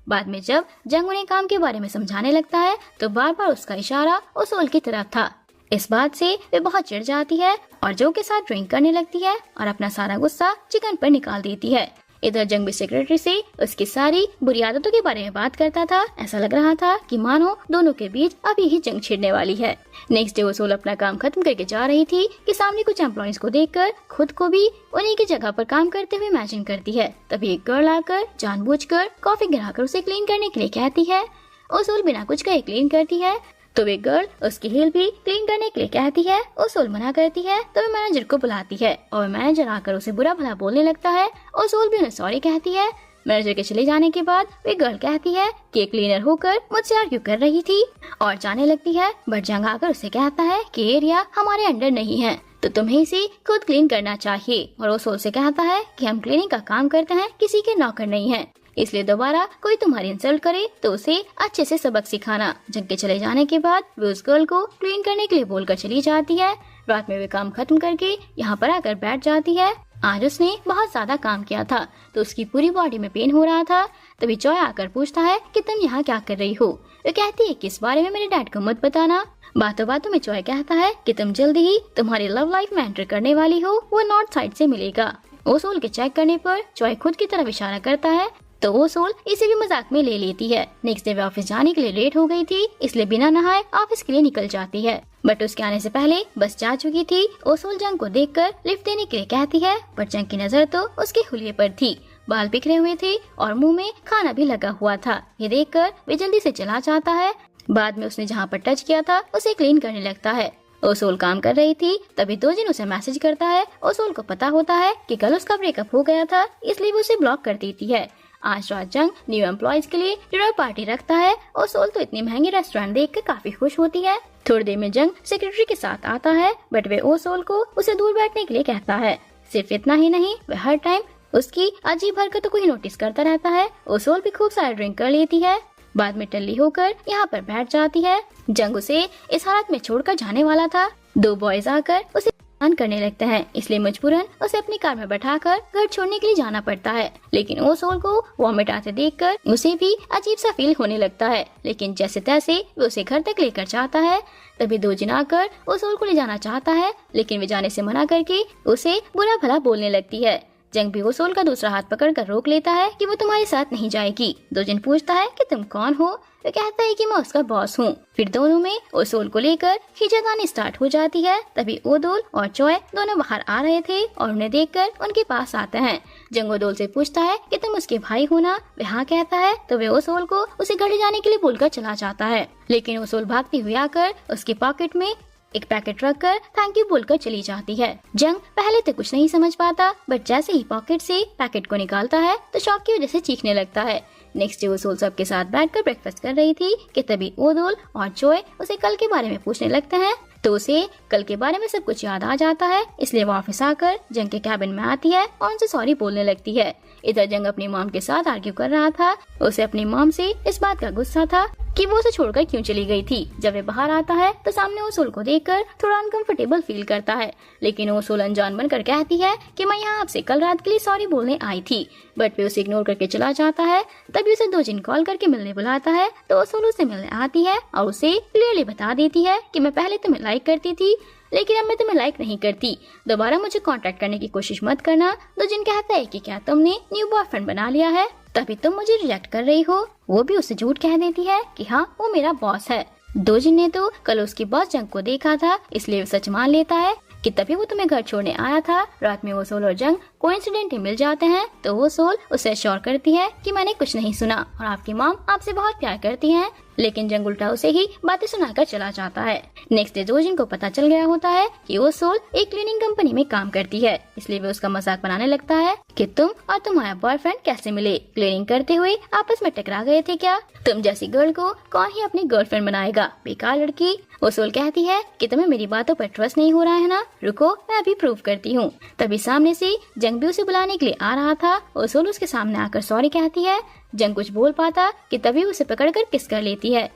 बाद में जब जंग उन्हें काम के बारे में समझाने लगता है तो बार बार उसका इशारा ओसोल की तरफ था। इस बात से वे बहुत चिढ़ जाती है और जो के साथ ड्रिंक करने लगती है और अपना सारा गुस्सा चिकन पर निकाल देती है। इधर जंग भी सेक्रेटरी से उसकी सारी बुरी आदतों के बारे में बात करता था। ऐसा लग रहा था कि मानो दोनों के बीच अभी ही जंग छिड़ने वाली है। नेक्स्ट डे ओसोल अपना काम खत्म करके जा रही थी कि सामने कुछ एम्प्लॉइज को देखकर खुद को भी उन्हीं की जगह पर काम करते हुए इमेजिन करती है। तभी एक गर्ल आकर जानबूझकर कॉफी गिराकर उसे क्लीन करने के लिए कहती है। ओसोल बिना कुछ कहे क्लीन करती है तो वे गर्ल उसकी हील भी क्लीन करने के लिए कहती है। ओसोल मना करती है तो वे मैनेजर को बुलाती है और मैनेजर आकर उसे बुरा भला बोलने लगता है। ओसोल भी उन्हें सॉरी कहती है। मैनेजर के चले जाने के बाद वे गर्ल कहती है कि एक क्लीनर होकर मुझसे आर्ग्यू कर रही थी और जाने लगती है। बट जंग आकर उसे कहता है कि एरिया हमारे अंडर नहीं है तो तुम्हें इसे खुद क्लीन करना चाहिए। और ओसोल से कहता है कि हम क्लीनिंग का काम करते हैं, किसी के नौकर नहीं है, इसलिए दोबारा कोई तुम्हारी इंसल्ट करे तो उसे अच्छे से सबक सिखाना। जंग के चले जाने के बाद वे उस गर्ल को क्लीन करने के लिए बोलकर चली जाती है। रात में वे काम खत्म करके यहाँ पर आकर बैठ जाती है। आज उसने बहुत ज्यादा काम किया था तो उसकी पूरी बॉडी में पेन हो रहा था। तभी जॉय आकर पूछता है कि तुम यहाँ क्या कर रही हो। वे कहती है कि इस बारे में मेरे डैड को मत बताना। बातों बातों में जॉय कहता है कि तुम जल्दी ही तुम्हारी लव लाइफ में एंटर करने वाली हो, वो नॉर्थ साइड से मिलेगा। ओसोल के चेक करने पर जॉय खुद की तरफ इशारा करता है तो ओसोल इसे भी मजाक में ले लेती है। नेक्स्ट डे वे ऑफिस जाने के लिए लेट हो गई थी, इसलिए बिना नहाए ऑफिस के लिए निकल जाती है। बट उसके आने से पहले बस जा चुकी थी। ओसोल जंग को देखकर लिफ्ट देने के लिए कहती है पर जंग की नजर तो उसके हुलिये पर थी। बाल बिखरे हुए थे और मुंह में खाना भी लगा हुआ था। ये देखकर वे जल्दी से चला जाता है। बाद में उसने जहाँ पर टच किया था उसे क्लीन करने लगता है। ओसोल काम कर रही थी तभी दोजिन उसे मैसेज करता है। ओसोल को पता होता है कि कल उसका ब्रेकअप हो गया था, इसलिए वो उसे ब्लॉक कर देती है। आज रात जंग न्यू एम्प्लॉयज के लिए डिनर पार्टी रखता है। ओसोल तो इतनी महंगी रेस्टोरेंट देखकर काफी खुश होती है। थोड़ी देर में जंग सेक्रेटरी के साथ आता है बट वे ओसोल को उसे दूर बैठने के लिए कहता है। सिर्फ इतना ही नहीं, वह हर टाइम उसकी अजीब हरकतों को ही नोटिस करता रहता है। ओसोल भी खूब सारा ड्रिंक कर लेती है। बाद में टल्ली होकर यहाँ पर बैठ जाती है। जंग उसे इस हालत में छोड़कर जाने वाला था। दो बॉयज आकर उसे करने लगते हैं, इसलिए मजबूरन उसे अपनी कार में बैठाकर घर छोड़ने के लिए जाना पड़ता है। लेकिन ओसोल को वॉमिट आते देखकर उसे भी अजीब सा फील होने लगता है। लेकिन जैसे तैसे वो उसे घर तक लेकर जाता है। तभी दोजिन आकर ओसोल को ले जाना चाहता है लेकिन वे जाने से मना करके उसे बुरा भला बोलने लगती है। जंग भी ओसोल का दूसरा हाथ पकड़कर रोक लेता है कि वो तुम्हारे साथ नहीं जाएगी। दोजिन पूछता है कि तुम कौन हो। वो कहता है कि मैं उसका बॉस हूँ। फिर दोनों में ओसोल को लेकर खींचातानी स्टार्ट हो जाती है। तभी ओदोल और चॉय दोनों बाहर आ रहे थे और उन्हें देखकर उनके पास आते हैं। जंग ओदोल से पूछता है कि तुम उसके भाई हो ना। वह हाँ कहता है तो वे ओसोल को उसे घर ले जाने के लिए बोलकर चला जाता है। लेकिन ओसोल भागती हुई आकर उसके पॉकेट में एक पैकेट रखकर थैंक यू बोलकर चली जाती है। जंग पहले तो कुछ नहीं समझ पाता बट जैसे ही पॉकेट से पैकेट को निकालता है तो शॉक की वजह से चीखने लगता है। नेक्स्ट डे ओसोल सबके साथ बैठकर ब्रेकफास्ट कर रही थी कि तभी ओदोल और चोय उसे कल के बारे में पूछने लगते हैं तो उसे कल के बारे में सब कुछ याद आ जाता है। इसलिए वो ऑफिस आकर जंग के कैबिन में आती है और उनसे सॉरी बोलने लगती है। इधर जंग अपनी मॉम के साथ आर्ग्यू कर रहा था। उसे अपनी मॉम से इस बात का गुस्सा था कि वो उसे छोड़कर क्यों चली गई थी। जब वे बाहर आता है तो सामने ओसोल को देखकर थोड़ा अनकंफर्टेबल फील करता है। लेकिन ओसोल अनजान बनकर कहती है कि मैं यहाँ आपसे कल रात के लिए सॉरी बोलने आई थी। बट वे उसे इग्नोर करके चला जाता है। तभी उसे दोजिन कॉल करके मिलने बुलाता है तो ओसोल उसे मिलने आती है और उसे क्लियरली बता देती है कि मैं पहले तुम्हें लाइक करती थी लेकिन अब मैं तुम्हें लाइक नहीं करती, दोबारा मुझे कांटेक्ट करने की कोशिश मत करना। दोजिन कहता है कि क्या तुमने न्यू बॉयफ्रेंड बना लिया है तभी तुम मुझे रिजेक्ट कर रही हो। वो भी उसे झूठ कह देती है कि हाँ वो मेरा बॉस है। दोजिन ने तो कल उसकी बॉस जंग को देखा था इसलिए वो सच मान लेता है कि तभी वो तुम्हें घर छोड़ने आया था। रात में ओसोल और जंग कोइंसिडेंटली मिल जाते हैं तो ओसोल उसे अश्योर करती है कि मैंने कुछ नहीं सुना और आपकी मॉम आपसे बहुत प्यार करती हैं। लेकिन जंग उल्टा उसे ही बातें सुनाकर चला जाता है। नेक्स्ट डे दोजिन को पता चल गया होता है कि ओसोल एक क्लीनिंग कंपनी में काम करती है, इसलिए वो उसका मजाक बनाने लगता है कि तुम और तुम्हारा बॉयफ्रेंड कैसे मिले, क्लीनिंग करते हुए आपस में टकरा गए थे क्या? तुम जैसी गर्ल को कौन ही अपनी गर्लफ्रेंड बनाएगा, बेकार लड़की। ओसोल कहती है कि तुम्हें मेरी बातों पर ट्रस्ट नहीं हो रहा है ना, रुको मैं अभी प्रूव करती हूँ। तभी सामने से जंग भी उसे बुलाने के लिए आ रहा था। ओसोल उसके सामने आकर सॉरी कहती है। जंग कुछ बोल पाता कि तभी उसे पकड़कर किस कर लेती है।